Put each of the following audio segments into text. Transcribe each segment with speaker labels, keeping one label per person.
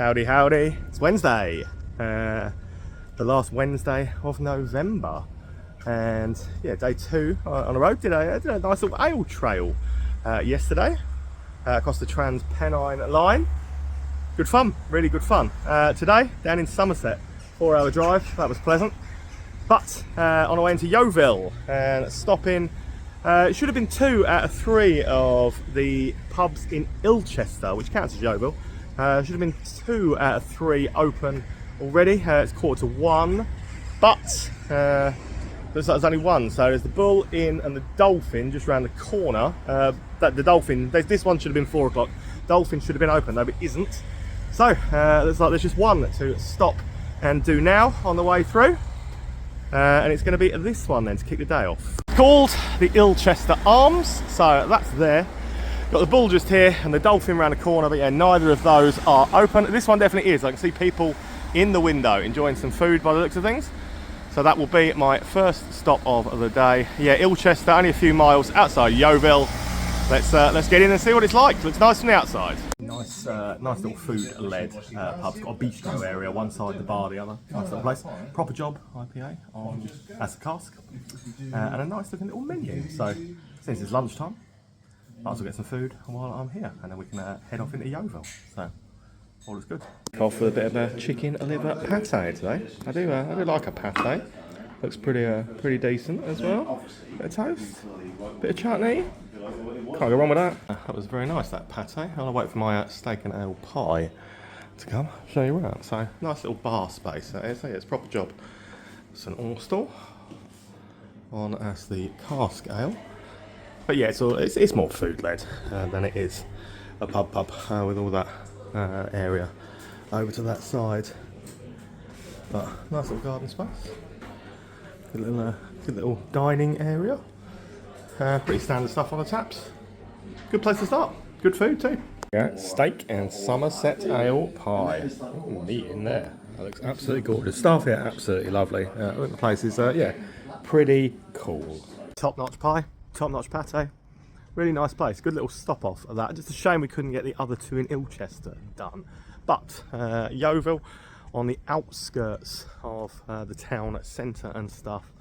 Speaker 1: Howdy, howdy. It's Wednesday, the last Wednesday of November. And yeah, day 2 on the road. Did a nice little ale trail yesterday across the Trans-Pennine line. Good fun, really good fun. Today, down in Somerset, 4-hour drive, that was pleasant. But on our way into Yeovil and stopping, it should have been 2 out of 3 of the pubs in Ilchester, which counts as Yeovil. Should have been 2 out of 3 open already. It's 1:15, but there's only one. So there's the Bull Inn and the Dolphin just around the corner. The Dolphin, this one should have been 4 o'clock. Dolphin should have been open, though, but isn't. So there's just one to stop and do now on the way through. And it's going to be this one then to kick the day off. It's called the Ilchester Arms, so that's there. Got the Bull just here and the Dolphin around the corner, but yeah, neither of those are open. This one definitely is. I can see people in the window enjoying some food by the looks of things. So that will be my first stop of the day. Yeah, Ilchester, only a few miles outside Yeovil. Let's get in and see what it's like. Looks nice from the outside. Nice little food-led pub. It's got a bistro area, one side the bar, the other. Nice little place. Proper job IPA on as a cask, and a nice looking little menu. So since it's lunchtime, might as well get some food while I'm here, and then we can head off into Yeovil. So all is good. Off with a bit of a chicken liver pate today. I do like a pate. Looks pretty decent as well. Bit of toast, bit of chutney. Can't go wrong with that. That was very nice, that pate. I'll wait for my steak and ale pie to come. Show you around. So nice little bar space. So yeah, it's a proper job. It's an Oyster on as the cask ale. But yeah, it's more food led than it is a pub with all that area over to that side. But nice little garden space. Good little dining area. Pretty standard stuff on the taps. Good place to start. Good food too. Yeah, steak and Somerset ale pie. Ooh, meat in there. That looks absolutely gorgeous. Staff here absolutely lovely. I think the place is yeah, pretty cool. Top-notch pie. Top-notch pate. Really nice place. Good little stop off of that. Just a shame we couldn't get the other 2 in Ilchester done. But Yeovil, on the outskirts of the town centre and stuff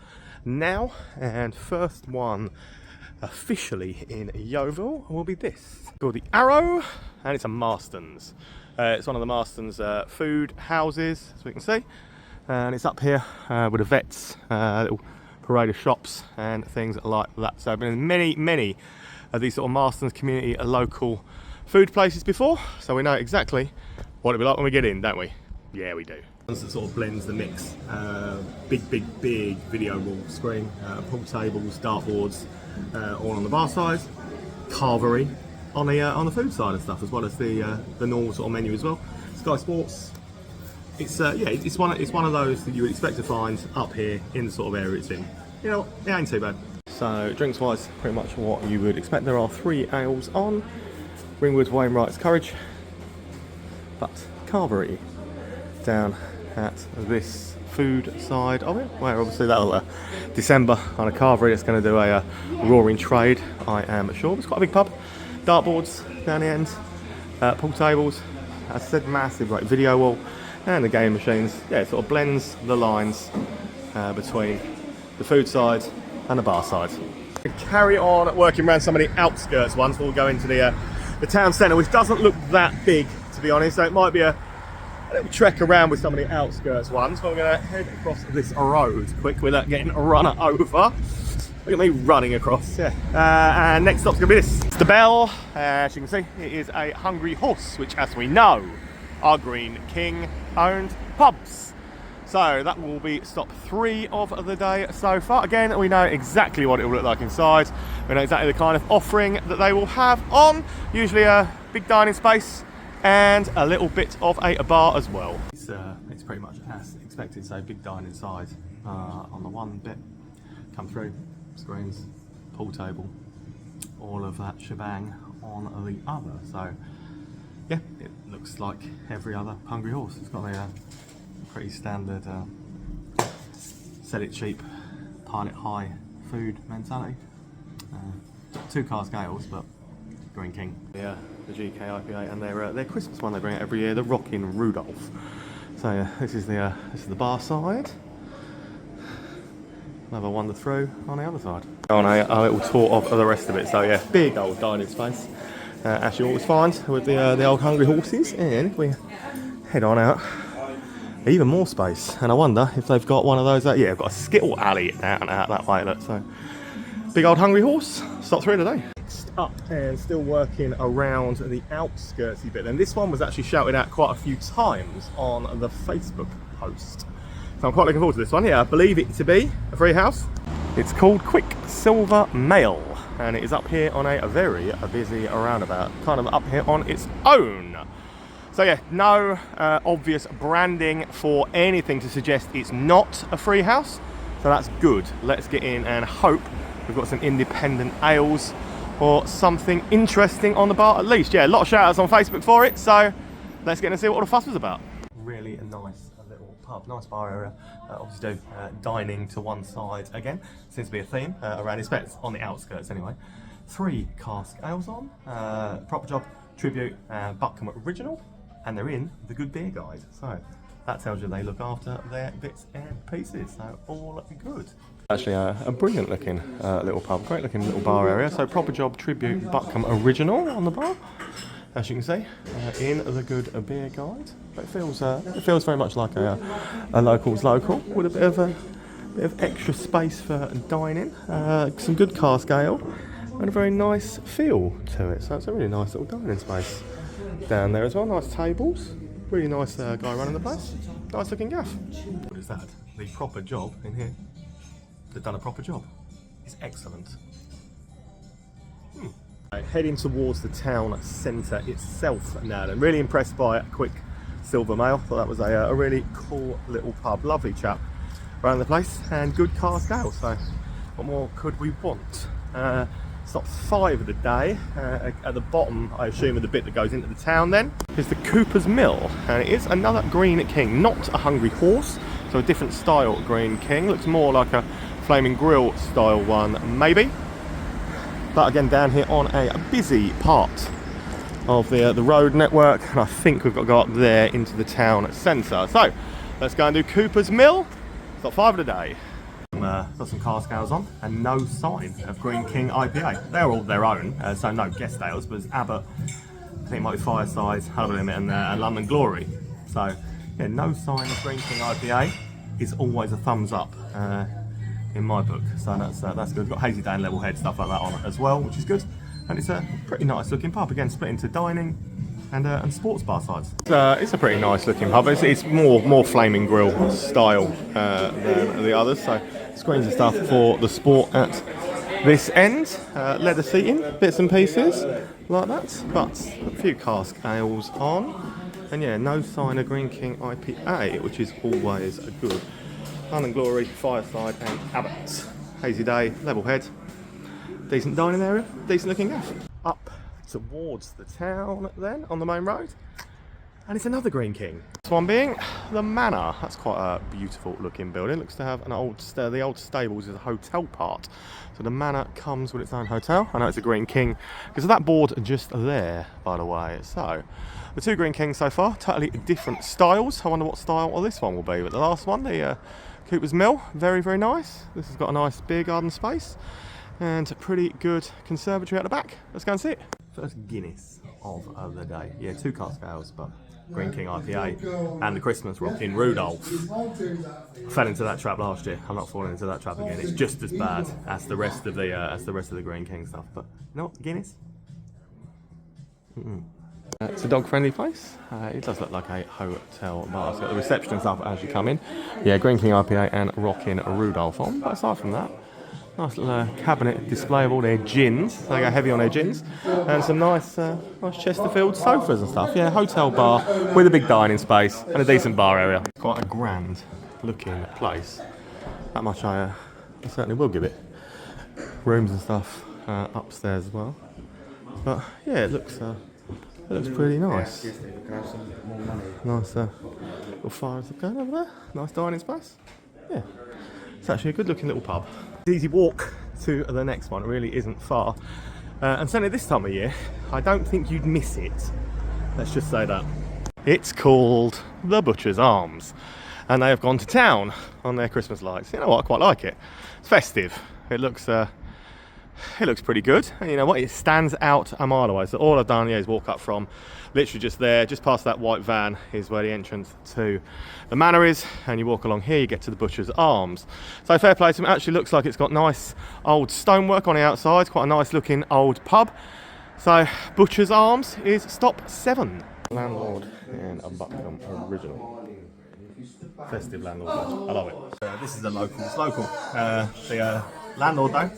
Speaker 1: now. And first one officially in Yeovil will be this. It's called the Arrow, and it's a Marston's. It's one of the Marston's food houses, as we can see. And it's up here with the vets, little parade of shops and things like that. So I've been in many of these sort of Marston's community local food places before, so we know exactly what it'll be like when we get in, don't we? Yeah, we do. That sort of blends the mix. Big video wall screen, pool tables, dartboards, all on the bar side. Carvery on the food side and stuff, as well as the normal sort of menu as well. Sky Sports. It's it's one of those that you would expect to find up here in the sort of area it's in. You know, it ain't too bad. So drinks wise, pretty much what you would expect. There are 3 ales on. Ringwood, Wainwright's Courage, but Carvery down at this food side of it, where obviously that'll December on a Carvery. It's going to do a roaring trade, I am sure. It's quite a big pub. Dartboards down the end, pool tables, as I said, massive like video wall, and the game machines. Yeah, it sort of blends the lines between the food side and the bar side. We carry on working around some of the outskirts ones. We'll go into the town centre, which doesn't look that big, to be honest. So it might be a little trek around with some of the outskirts ones. But we're going to head across this road quick without getting run over. Look at me running across. Yeah. And next stop's going to be this. It's the Bell. As you can see, it is a Hungry Horse, which, as we know, are Green King owned pubs. So that will be stop 3 of the day so far. Again, we know exactly what it will look like inside. We know exactly the kind of offering that they will have on. Usually a big dining space and a little bit of a bar as well. It's pretty much as expected, so big dining side on the one bit. Come through, screens, pool table, all of that shebang on the other. So yeah, it looks like every other Hungry Horse. It's got a pretty standard sell it cheap, pile it high food mentality. 2 cask ales, but Green King. Yeah, the GK IPA, and their Christmas one they bring out every year, the Rockin' Rudolph. So yeah, this is the bar side. Another wander through on the other side. On a little tour of the rest of it. So yeah, big old dining space, as you always find with the old hungry horses. And if we head on out, even more space. And I wonder if they've got one of those. Yeah, I've got a skittle alley out and out that way. Look, so big old hungry horse. Stop through today. Up and still working around the outskirtsy bit. And this one was actually shouted out quite a few times on the Facebook post. So I'm quite looking forward to this one. Yeah, I believe it to be a free house. It's called Quicksilver Mail, and it is up here on a very busy roundabout, kind of up here on its own. So yeah, no obvious branding for anything to suggest it's not a free house. So that's good. Let's get in and hope we've got some independent ales or something interesting on the bar at least. Yeah, a lot of shout outs on Facebook for it, so let's get in and see what all the fuss was about. Really a nice little pub, nice bar area. Obviously do dining to one side again. Seems to be a theme around this, but it's on the outskirts anyway. 3 cask ales on, Proper Job, Tribute, Buckham Original, and they're in the Good Beer Guide. So that tells you they look after their bits and pieces, so all good. Actually a brilliant looking little pub, great looking little bar area. So Proper Job, Tribute, Buckham Original on the bar, as you can see, in the Good Beer Guide. But it feels very much like a local's local, with a bit of extra space for dining, some good cask ale, and a very nice feel to it. So it's a really nice little dining space down there as well. Nice tables, really nice guy running the place, nice looking gaff. What is that? The Proper Job in here. They've done a proper job. It's excellent. Heading towards the town centre itself now, and really impressed by Quicksilver Mail. Thought that was a really cool little pub. Lovely chap around the place, and good cask ale. So what more could we want? Stop 5 of the day. At the bottom, I assume, of the bit that goes into the town then, is the Cooper's Mill, and it is another Green King, not a hungry horse, so a different style Green King. Looks more like a Flaming Grill style one, maybe. But again, down here on a busy part of the road network, and I think we've got to go up there into the town centre. So let's go and do Cooper's Mill. Stop 5 of the day. Got some cask ales on, and no sign of Green King IPA. They're all their own, so no guest ales, but it's Abbott, I think it might be Fireside, Huddle Limit, and London Glory. So yeah, no sign of Green King IPA is always a thumbs up in my book. So that's good. Got Hazy Day and Level Head, stuff like that on it as well, which is good. And it's a pretty nice looking pub, again split into dining and sports bar sides. It's a pretty nice looking pub. It's more Flaming Grill style than the others. So screens and stuff for the sport at this end. Leather seating, bits and pieces like that. But a few cask ales on. And yeah, no sign of Green King IPA, which is always a good. London Glory, Fireside, and Abbott. Hazy Day, Level Head. Decent dining area, decent looking gaff. Up towards the town then, on the main road. And it's another Green King. This one being the Manor. That's quite a beautiful looking building. Looks to have the old stables is a hotel part. So the Manor comes with its own hotel. I know it's a Green King because of that board just there, by the way. So the 2 Green Kings so far, totally different styles. I wonder what style this one will be. But the last one, the Cooper's Mill, very, very nice. This has got a nice beer garden space and a pretty good conservatory at the back. Let's go and see it. First Guinness of the day. Yeah, 2 cask ales, but Green King IPA and the Christmas Rockin' Rudolph. I fell into that trap last year. I'm not falling into that trap again. It's just as bad as the rest of the Green King stuff. But you know what? Guinness. It's a dog-friendly place. It does look like a hotel bar. So the reception and stuff as you come in. Yeah, Green King IPA and Rockin' Rudolph on. But aside from that, nice little cabinet display of all their gins. They go heavy on their gins. And some nice Chesterfield sofas and stuff. Yeah, hotel bar with a big dining space and a decent bar area. Quite a grand looking place. That much I certainly will give it. Rooms and stuff upstairs as well. But yeah, it looks pretty nice. Nice little fire going over there. Nice dining space. Yeah, it's actually a good looking little pub. Easy walk to the next one. It really isn't far And certainly this time of year, I don't think you'd miss it. Let's just say that. It's called the Butcher's Arms, and they have gone to town on their Christmas lights. You know what? I quite like it. It's festive. It looks pretty good. And you know what? It stands out a mile away. So all I've done here is walk up from, literally just there, just past that white van is where the entrance to the manor is, and you walk along here, you get to the Butcher's Arms. So fair play to them. It actually looks like it's got nice old stonework on the outside. Quite a nice looking old pub. So Butcher's Arms is stop 7. Landlord in a Buckingham original. Festive landlord. I love it. This is the local. It's local. The landlord though,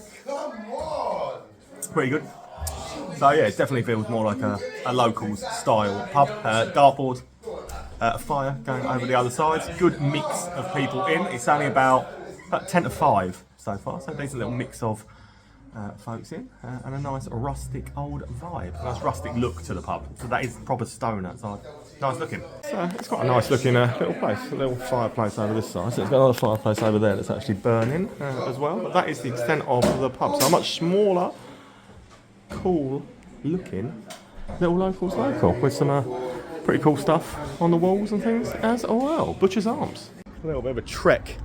Speaker 1: pretty good. So yeah, it definitely feels more like a locals style pub. Dartboard, fire going over the other side. Good mix of people in. It's only about 10 to 5 so far. So decent little mix of folks in, and a nice rustic old vibe, a nice rustic look to the pub. So that is proper stone outside. Nice looking. So it's quite a nice looking little place, a little fireplace over this side. So it's got another fireplace over there that's actually burning as well. But that is the extent of the pub. So a much smaller, cool looking little locals local with some pretty cool stuff on the walls and things as well. Butcher's Arms. A little bit of a trek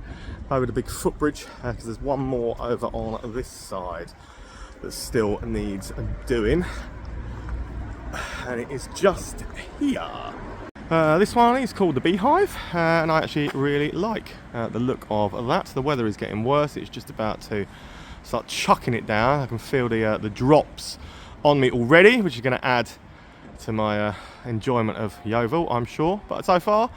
Speaker 1: over the big footbridge, because there's one more over on this side that still needs doing, and it is just here. This one is called the Beehive, and I actually really like the look of that. The weather is getting worse. It's just about to start chucking it down. I can feel the drops on me already, which is going to add to my enjoyment of Yeovil, I'm sure. But so far,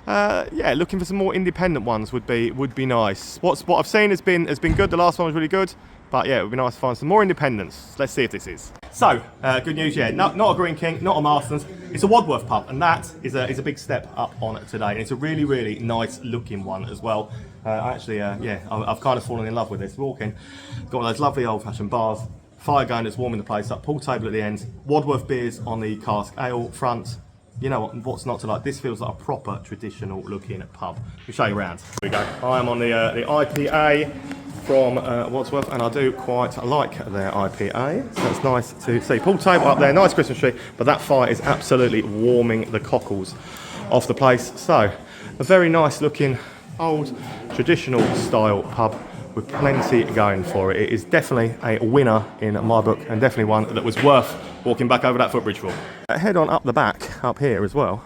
Speaker 1: yeah, looking for some more independent ones would be nice. What I've seen has been good. The last one was really good, but yeah, it would be nice to find some more independents. Let's see if this is. So, good news, yeah, not a Green King, not a Marston's. It's a Wadworth pub, and that is a big step up on it today. And it's a really, really nice looking one as well. Actually, yeah, I've kind of fallen in love with this. Walking, got one of those lovely old-fashioned bars, fire going that's warming the place up, pool table at the end, Wadworth beers on the cask ale front. You know what's not to like? This feels like a proper traditional looking pub. We'll show you around. Here we go. I am on the IPA from Wadsworth, and I do quite like their IPA. So it's nice to see. Pool table up there, nice Christmas tree, but that fire is absolutely warming the cockles off the place. So a very nice looking old traditional style pub with plenty going for it. It is definitely a winner in my book, and definitely one that was worth walking back over that footbridge for. Head on up the back, up here as well.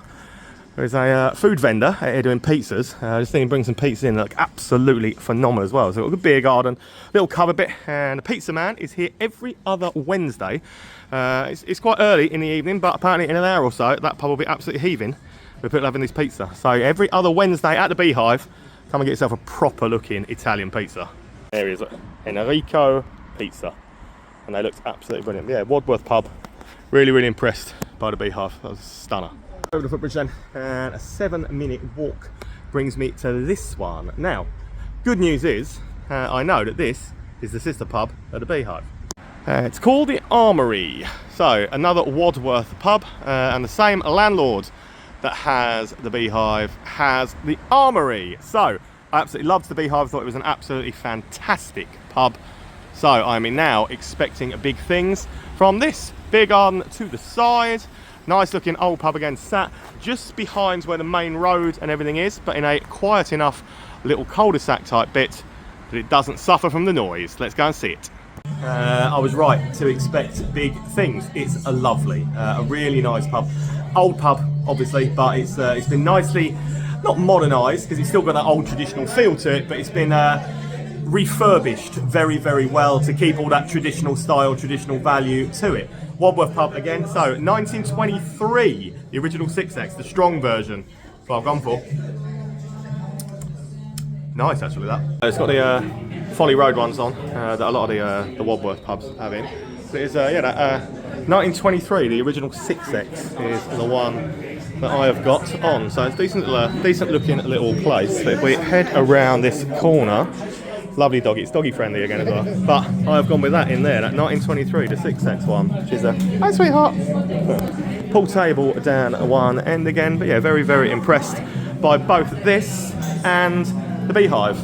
Speaker 1: There's a food vendor here doing pizzas. Just thinking bring some pizzas in, they look absolutely phenomenal as well. So we've got a beer garden, little cover bit, and the pizza man is here every other Wednesday. It's quite early in the evening, but apparently in an hour or so, that pub will be absolutely heaving with people having this pizza. So every other Wednesday at the Beehive, come and get yourself a proper looking Italian pizza. There he is, Enrico Pizza. And they looked absolutely brilliant. Yeah, Wadworth pub. Really, really impressed by the Beehive. That was a stunner. Over the footbridge then, and a 7-minute walk brings me to this one. Now, good news is, I know that this is the sister pub at the Beehive. It's called the Armoury. So, another Wadworth pub, and the same landlord that has the Beehive has the Armoury. So, I absolutely loved the Beehive, thought it was an absolutely fantastic pub. So I'm now expecting big things from this. Beer garden to the side, nice looking old pub again, sat just behind where the main road and everything is, but in a quiet enough little cul-de-sac type bit that it doesn't suffer from the noise. Let's go and see it. I was right to expect big things. It's a lovely, a really nice pub. Old pub, obviously, but it's been nicely, not modernised, because it's still got that old traditional feel to it, but it's been refurbished very, very well to keep all that traditional style, traditional value to it. Wadworth pub again, so 1923, the original 6X, the strong version. That's what I've gone for. Nice, actually, that. It's got the Folly Road ones on, that a lot of the Wadworth pubs have in. So it's, yeah, that 1923, the original 6X is the one that I have got on. So it's decent looking little place. But if we head around this corner, lovely doggy, it's doggy friendly again as well. But I've gone with that in there, that 1923, the 6X one, which is a hi sweetheart. Pool table down one end again, but yeah, very, very impressed by both this and the Beehive.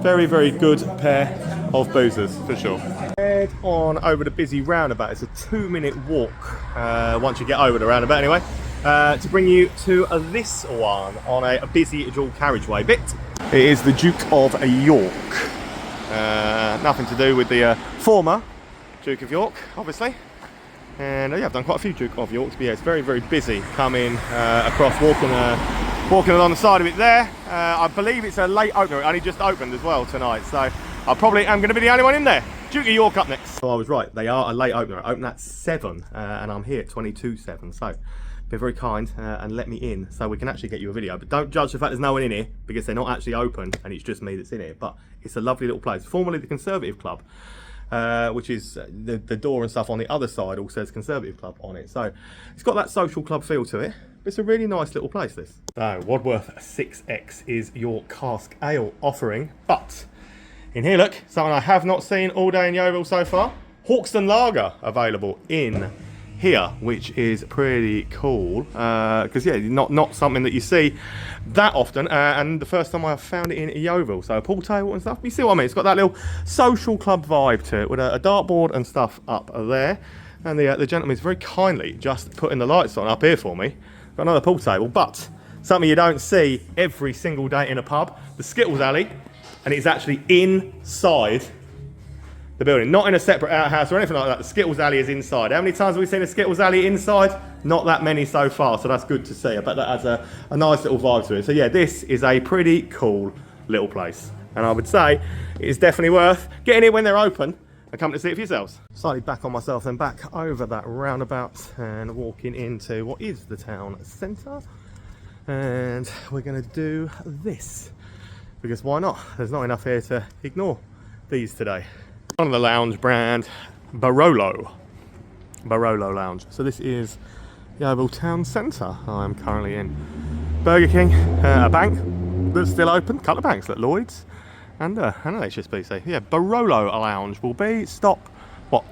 Speaker 1: Very, very good pair of boozers, for sure. Head on over the busy roundabout. It's a 2-minute walk, once you get over the roundabout anyway, to bring you to this one on a busy dual carriageway bit. It is the Duke of York. Nothing to do with the former Duke of York, obviously. And yeah, I've done quite a few Duke of Yorks, but yeah, it's very, very busy coming across, walking along the side of it there. I believe it's a late opener. It only just opened as well tonight, so I probably am going to be the only one in there. Duke of York up next. So I was right, they are a late opener. I opened at 7 and I'm here at 22:07, so be very kind and let me in so we can actually get you a video. But don't judge the fact there's no one in here, because they're not actually open and it's just me that's in here. But it's a lovely little place, formerly the Conservative Club, which is the door and stuff on the other side all says Conservative Club on it. So it's got that social club feel to it. It's a really nice little place, this. So Wadworth 6X is your cask ale offering, but in here, look, something I have not seen all day in Yeovil so far. Hawkston Lager available in here, which is pretty cool, because yeah, not something that you see that often, and the first time I found it in Yeovil. So a pool table and stuff, you see what I mean? It's got that little social club vibe to it, with a dartboard and stuff up there, and the gentleman is very kindly just putting the lights on up here for me. Got another pool table, but something you don't see every single day in a pub, the Skittles alley, and it's actually inside the building, not in a separate outhouse or anything like that. The Skittles alley is inside. How many times have we seen a Skittles alley inside? Not that many so far, so that's good to see. I bet that adds a nice little vibe to it. So yeah, this is a pretty cool little place, and I would say it is definitely worth getting here when they're open and come to see it for yourselves. Slightly back on myself, then back over that roundabout and walking into what is the town centre, and we're going to do this because why not? There's not enough here to ignore these today. On the lounge brand Barolo Lounge. So this is Yeovil Town Centre. I'm currently in Burger King, a bank that's still open, a couple of banks at Lloyd's, and an HSBC. Yeah, Barolo Lounge will be stop, what,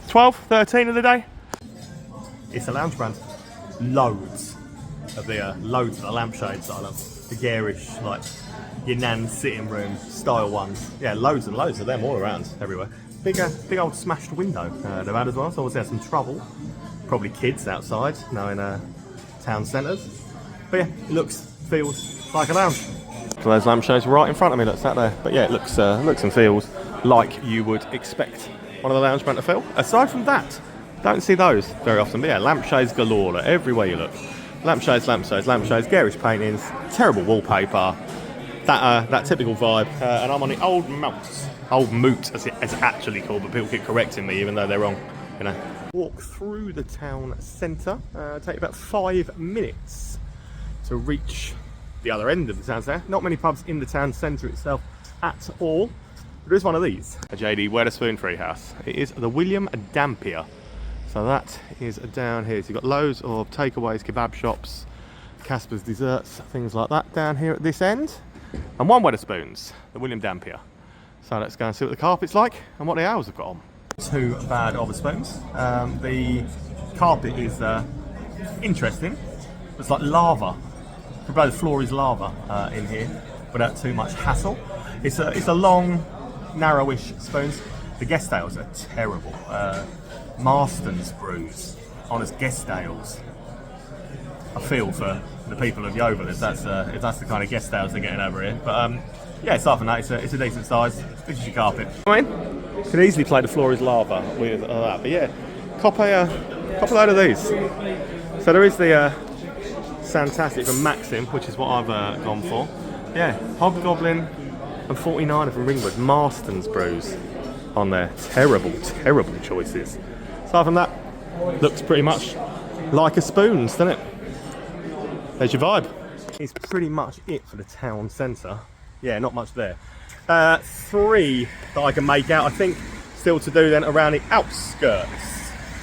Speaker 1: 12, 13 of the day? It's a lounge brand. Loads of the lampshades that I love. The garish, like your nan's sitting room style ones. Yeah, loads and loads of them all around, everywhere. Big old smashed window they've had as well, so obviously had some trouble. Probably kids outside, knowing town centres. But yeah, it looks, feels like a lounge. So those lampshades right in front of me, look, sat there. But yeah, it looks and feels like you would expect one of the lounge brand to feel. Aside from that, don't see those very often. But yeah, lampshades galore, look, everywhere you look. Lampshades, garish paintings, terrible wallpaper. That typical vibe, and I'm on the old moot as it's actually called, but people keep correcting me even though they're wrong, you know. Walk through the town centre, take about 5 minutes to reach the other end of the town centre. Not many pubs in the town centre itself at all, but there is one of these, a JD Wetherspoon free house. It is the William Dampier, so that is down here. So you've got loads of takeaways, kebab shops, Casper's desserts, things like that down here at this end. And one Wetherspoons, the William Dampier. So let's go and see what the carpet's like and what the owls have got on. Two bad Wetherspoons. The carpet is interesting. It's like lava. The floor is lava in here without too much hassle. It's a long, narrowish spoons. The guest ales are terrible. Marston's brews on as guest ales. I feel for the people of Yeovil if that's the kind of guest ales they're getting over here. But yeah, aside from that, it's a decent size. This is your carpet. I mean, could easily play the floor is lava with that. But yeah, cop a load of these. So there is the Fantastic from Maxim, which is what I've gone for. Yeah, Hobgoblin and 49 from Ringwood. Marston's brews on there. Terrible choices. Aside from that, looks pretty much like a spoons, doesn't it? There's your vibe. It's pretty much it for the town centre. Yeah, not much there. 3 that I can make out, I think, still to do then around the outskirts,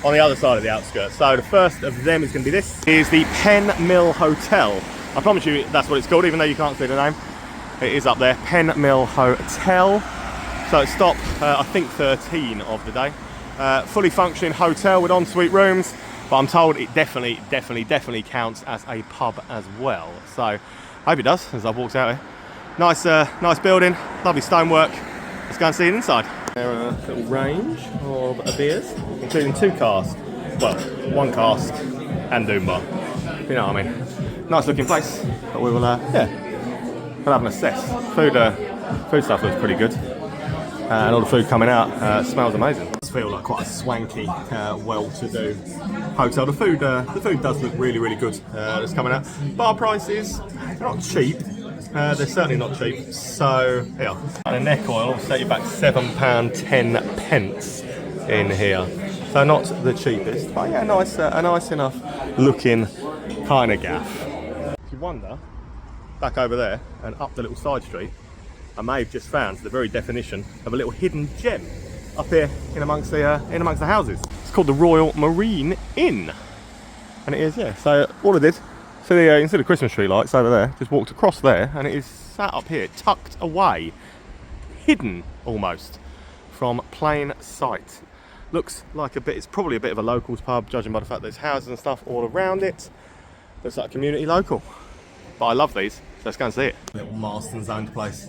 Speaker 1: on the other side of the outskirts. So the first of them is going to be this. Is the Pen Mill Hotel. I promise you that's what it's called, even though you can't see the name. It is up there, Pen Mill Hotel. So it's stop, I think 13 of the day. Fully functioning hotel with ensuite rooms. But I'm told it definitely counts as a pub as well. So I hope it does, as I've walked out here. Nice building, lovely stonework. Let's go and see it inside. They're a little range of beers, including 2 casks. Well, 1 cask and Doom Bar. You know what I mean? Nice looking place, but we will, we'll have an assess. Food stuff looks pretty good. And all the food coming out smells amazing. It does feel like quite a swanky, well-to-do hotel. The food does look really, really good. That's coming out. Bar prices, they're not cheap. They're certainly not cheap. So yeah, and a neck oil will set you back £7.10 in here. So not the cheapest, but yeah, a nice enough looking kind of gaff. If you wonder, back over there and up the little side street, I may have just found the very definition of a little hidden gem up here in amongst the houses. It's called the Royal Marine Inn, and it is, yeah. So all I did, so you can see the Christmas tree lights over there. Just walked across there, and it is sat up here, tucked away, hidden almost from plain sight. Looks like it's probably a bit of a locals pub, judging by the fact there's houses and stuff all around it. Looks like a community local, but I love these. So let's go and see it. Little Marston's owned place.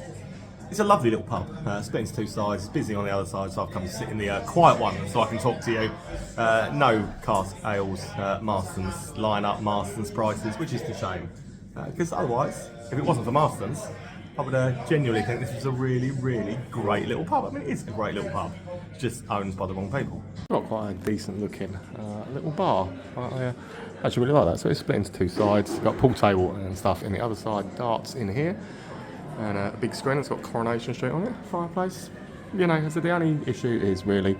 Speaker 1: It's a lovely little pub, split into 2 sides. It's busy on the other side, so I've come to sit in the quiet one so I can talk to you. No cask ales, Marston's line up Marston's prices, which is a shame. Because otherwise, if it wasn't for Marston's, I would genuinely think this was a really, really great little pub. I mean, it is a great little pub. It's just owned by the wrong people. Not quite a decent looking little bar. I actually really like that. So it's split into 2 sides. It's got pool table and stuff in the other side, darts in here. And a big screen, it's got Coronation Street on it, fireplace. You know, so the only issue is really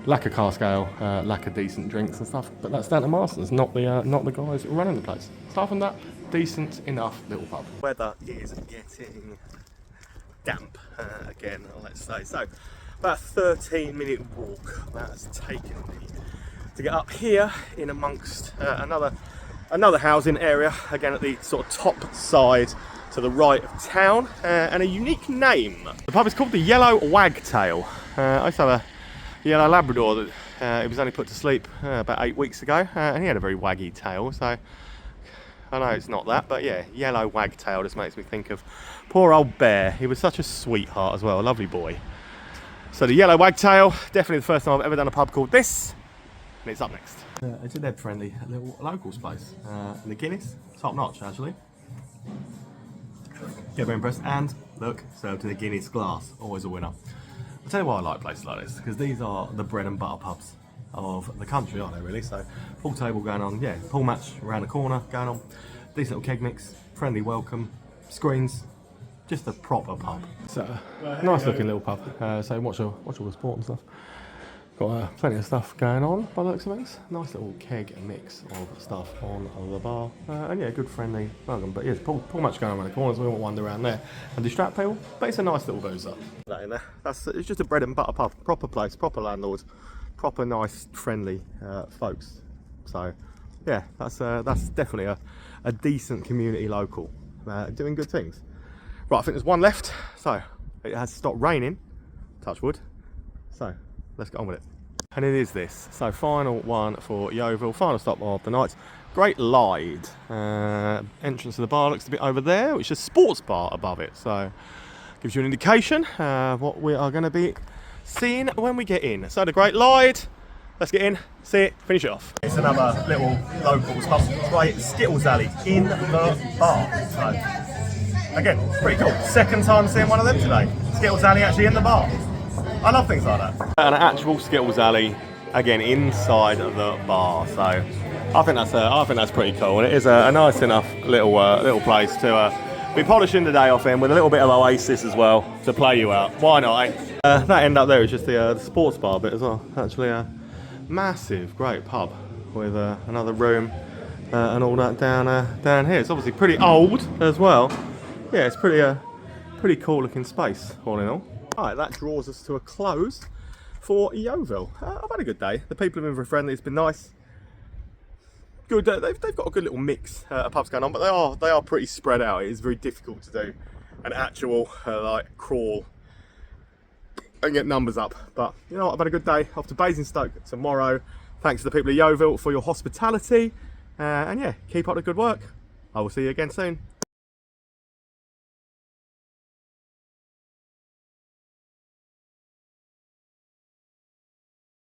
Speaker 1: lack of cask ale, lack of decent drinks and stuff. But that's down to Marston's, not the guys running the place. Apart from that, decent enough little pub. Weather is getting damp again, let's say. So, about a 13-minute walk that has taken me to get up here in amongst another housing area, again at the sort of top side to the right of town, and a unique name. The pub is called the Yellow Wagtail. I used to have a yellow Labrador that it was only put to sleep about 8 weeks ago, and he had a very waggy tail, so I know it's not that, but yeah, Yellow Wagtail just makes me think of poor old Bear. He was such a sweetheart as well, a lovely boy. So the Yellow Wagtail, definitely the first time I've ever done a pub called this, and it's up next. It's a dead-friendly little locals place. And the Guinness, top notch actually. Get very impressed, and look, served in a Guinness glass, always a winner. I'll tell you why I like places like this, because these are the bread and butter pubs of the country, aren't they really? So, pool table going on, yeah, pool match around the corner going on, decent little keg mix, friendly welcome, screens, just a proper pub. So, nice looking little pub, so watch all the sport and stuff. Got plenty of stuff going on by the looks of things. Nice little keg mix of stuff on the bar. And yeah, good friendly welcome. But yeah, pool match going on around the corners. We won't wander around there and distract people. But it's a nice little boozer. That in there. It's just a bread and butter pub. Proper place, proper landlord, proper nice, friendly folks. So yeah, that's definitely a decent community local doing good things. Right, I think there's one left. So it has stopped raining. Touch wood. So let's get on with it. And it is this. So final one for Yeovil, final stop of the night. Great Lyde. Entrance to the bar looks a bit over there, which is a sports bar above it. So gives you an indication of what we are going to be seeing when we get in. So the Great Lyde, let's get in, see it, finish it off. It's another little locals pub, great Skittles alley in the bar. So again, pretty cool. Second time seeing one of them today. Skittles alley actually in the bar. I love things like that. An actual Skittles alley, again inside the bar. So I think that's pretty cool, and it is a nice enough little place to be polishing the day off in with a little bit of Oasis as well to play you out. Why not? Eh? That end up there is just the sports bar bit as well. Actually, a massive, great pub with another room and all that down here. It's obviously pretty old as well. Yeah, it's pretty cool looking space all in all. Alright, that draws us to a close for Yeovil. I've had a good day. The people have been very friendly. It's been nice. Good. They've got a good little mix of pubs going on, but they are pretty spread out. It is very difficult to do an actual like crawl and get numbers up. But you know what? I've had a good day. Off to Basingstoke tomorrow. Thanks to the people of Yeovil for your hospitality. And yeah, keep up the good work. I will see you again soon.